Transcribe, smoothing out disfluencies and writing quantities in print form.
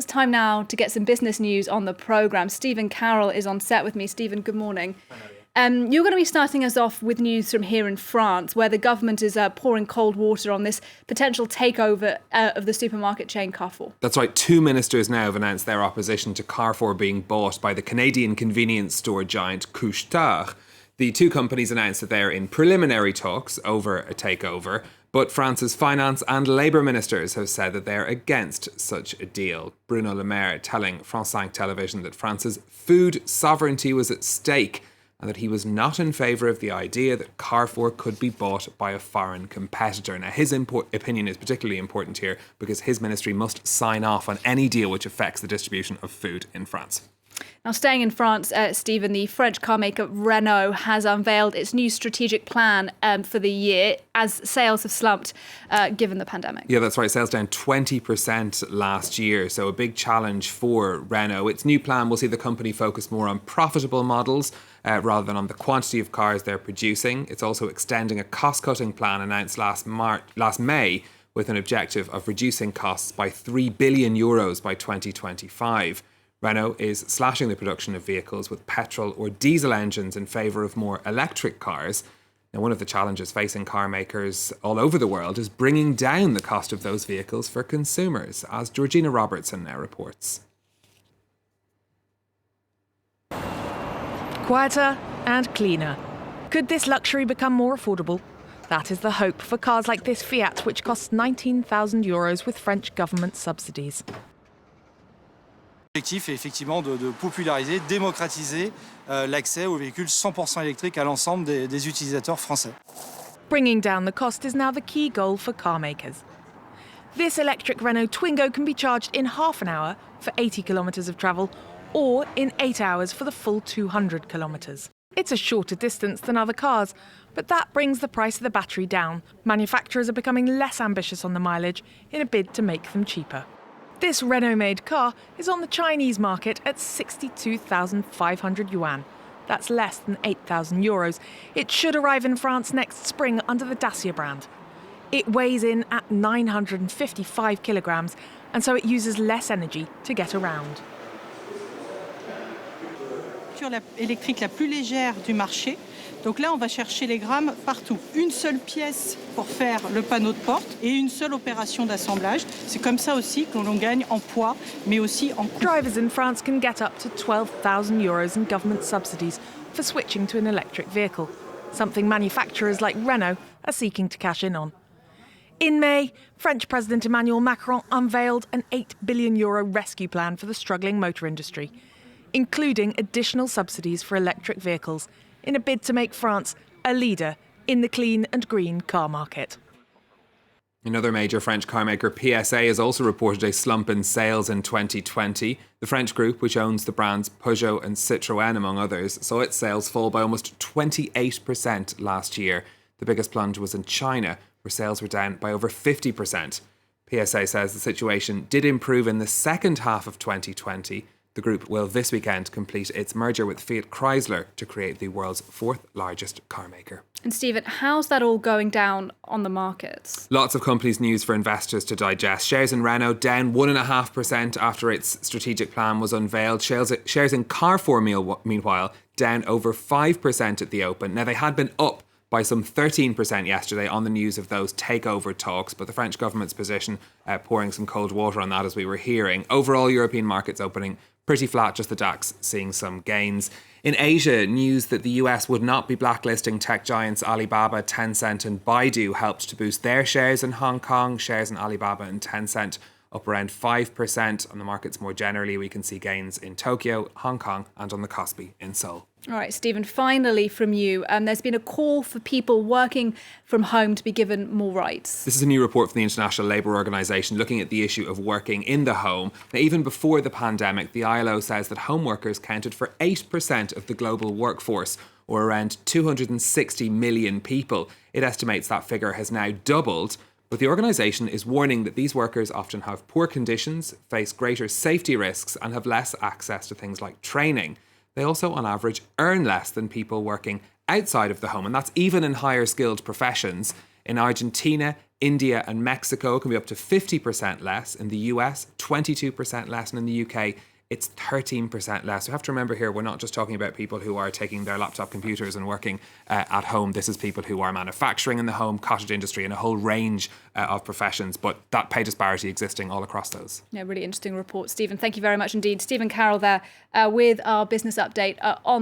It's time now to get some business news on the programme. Stephen Carroll is on set with me. Stephen, good morning. You're going to be starting us off with news from here in France, where the government is pouring cold water on this potential takeover of the supermarket chain Carrefour. That's right. 2 ministers now have announced their opposition to Carrefour being bought by the Canadian convenience store giant Couche-Tard. The two companies announced that they're in preliminary talks over a takeover, but France's finance and labour ministers have said that they're against such a deal. Bruno Le Maire telling France 5 television that France's food sovereignty was at stake and that he was not in favour of the idea that Carrefour could be bought by a foreign competitor. Now, his opinion is particularly important here because his ministry must sign off on any deal which affects the distribution of food in France. Now, staying in France, Stephen, the French car maker Renault has unveiled its new strategic plan for the year as sales have slumped given the pandemic. Yeah, that's right. Sales down 20% last year. So a big challenge for Renault. Its new plan will see the company focus more on profitable models rather than on the quantity of cars they're producing. It's also extending a cost-cutting plan announced last May with an objective of reducing costs by €3 billion by 2025. Renault is slashing the production of vehicles with petrol or diesel engines in favour of more electric cars. Now, one of the challenges facing car makers all over the world is bringing down the cost of those vehicles for consumers, as Georgina Robertson now reports. Quieter and cleaner. Could this luxury become more affordable? That is the hope for cars like this Fiat, which costs €19,000 with French government subsidies. L'objectif est effectivement de populariser, démocratiser l'accès aux véhicules 100% électriques à l'ensemble des utilisateurs français. Bringing down the cost is now the key goal for car makers. This electric Renault Twingo can be charged in half an hour for 80 kilometres of travel or in 8 hours for the full 200 kilometres. It's a shorter distance than other cars, but that brings the price of the battery down. Manufacturers are becoming less ambitious on the mileage in a bid to make them cheaper. This Renault-made car is on the Chinese market at 62,500 yuan. That's less than €8,000. It should arrive in France next spring under the Dacia brand. It weighs in at 955 kilograms, and so it uses less energy to get around. Électrique la plus légère du marché. Donc là, on va chercher les grammes partout. Une seule pièce pour faire le panneau de porte et une seule opération d'assemblage. C'est comme ça aussi que l'on gagne en poids, mais aussi en coût. Drivers in France can get up to €12,000 in government subsidies for switching to an electric vehicle, something manufacturers like Renault are seeking to cash in on. In May, French President Emmanuel Macron unveiled an €8 billion rescue plan for the struggling motor industry, including additional subsidies for electric vehicles in a bid to make France a leader in the clean and green car market. Another major French car maker, PSA, has also reported a slump in sales in 2020. The French group, which owns the brands Peugeot and Citroën, among others, saw its sales fall by almost 28% last year. The biggest plunge was in China, where sales were down by over 50%. PSA says the situation did improve in the second half of 2020. The group will this weekend complete its merger with Fiat Chrysler to create the world's fourth largest car maker. And Stephen, how's that all going down on the markets? Lots of companies' news for investors to digest. Shares in Renault down 1.5% after its strategic plan was unveiled. Shares in Carrefour, meanwhile, down over 5% at the open. Now, they had been up by some 13% yesterday on the news of those takeover talks, but the French government's position pouring some cold water on that, as we were hearing. Overall, European markets opening pretty flat, just the DAX seeing some gains. In Asia, news that the US would not be blacklisting tech giants Alibaba, Tencent and Baidu helped to boost their shares in Hong Kong. Shares in Alibaba and Tencent up around 5%. On the markets more generally, we can see gains in Tokyo, Hong Kong and on the Kospi in Seoul. All right, Stephen, finally from you, there's been a call for people working from home to be given more rights. This is a new report from the International Labour Organization looking at the issue of working in the home. Now, even before the pandemic, the ILO says that home workers counted for 8% of the global workforce, or around 260 million people. It estimates that figure has now doubled. But the organisation is warning that these workers often have poor conditions, face greater safety risks and have less access to things like training. They also, on average, earn less than people working outside of the home, and that's even in higher skilled professions. In Argentina, India and Mexico can be up to 50% less. In the US, 22% less. And in the UK, it's 13% less. We have to remember here, we're not just talking about people who are taking their laptop computers and working at home. This is people who are manufacturing in the home, cottage industry, and a whole range of professions. But that pay disparity existing all across those. Yeah, really interesting report, Stephen. Thank you very much indeed. Stephen Carroll there with our business update on